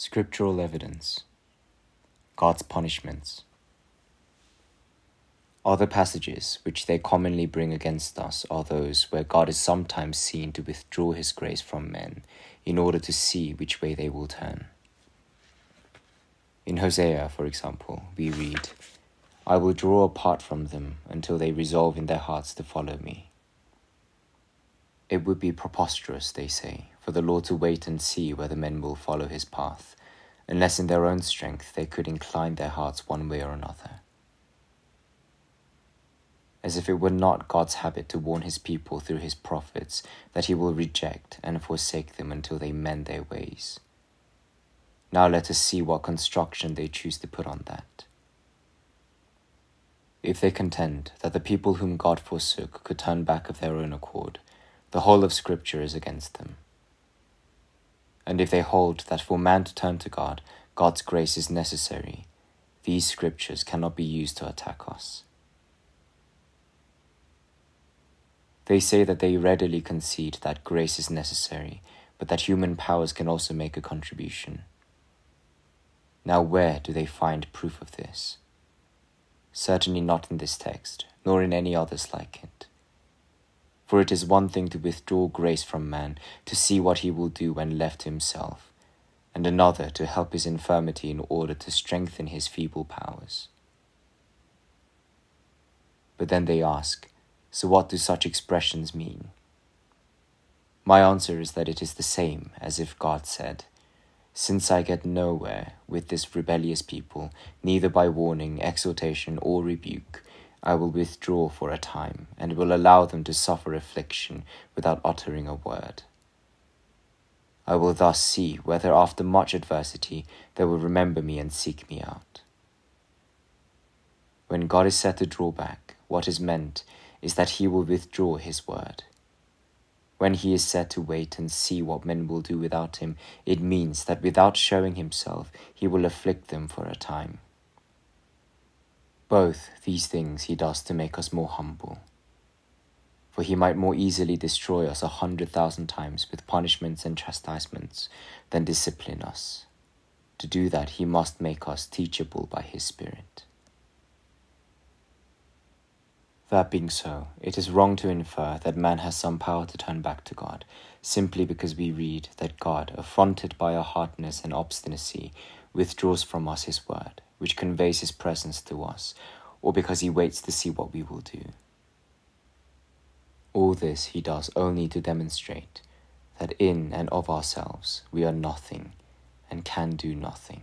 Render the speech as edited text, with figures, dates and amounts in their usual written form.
Scriptural evidence. God's punishments. Other passages which they commonly bring against us are those where God is sometimes seen to withdraw his grace from men in order to see which way they will turn. In Hosea, for example, we read, "I will draw apart from them until they resolve in their hearts to follow me." It would be preposterous, they say, for the Lord to wait and see whether men will follow his path, unless in their own strength they could incline their hearts one way or another. As if it were not God's habit to warn his people through his prophets that he will reject and forsake them until they mend their ways. Now let us see what construction they choose to put on that. If they contend that the people whom God forsook could turn back of their own accord, the whole of Scripture is against them. And if they hold that for man to turn to God, God's grace is necessary, these Scriptures cannot be used to attack us. They say that they readily concede that grace is necessary, but that human powers can also make a contribution. Now where do they find proof of this? Certainly not in this text, nor in any others like it. For it is one thing to withdraw grace from man to see what he will do when left to himself, and another to help his infirmity in order to strengthen his feeble powers. But then they ask, so what do such expressions mean? My answer is that it is the same as if God said, "Since I get nowhere with this rebellious people, neither by warning, exhortation, or rebuke, I will withdraw for a time, and will allow them to suffer affliction without uttering a word. I will thus see whether after much adversity they will remember me and seek me out." When God is said to draw back, what is meant is that he will withdraw his word. When he is said to wait and see what men will do without him, it means that without showing himself, he will afflict them for a time. Both these things he does to make us more humble. For he might more easily destroy us 100,000 times with punishments and chastisements than discipline us. To do that, he must make us teachable by his Spirit. That being so, it is wrong to infer that man has some power to turn back to God, simply because we read that God, affronted by our hardness and obstinacy, withdraws from us his word, which conveys his presence to us, or because he waits to see what we will do. All this he does only to demonstrate that in and of ourselves we are nothing and can do nothing.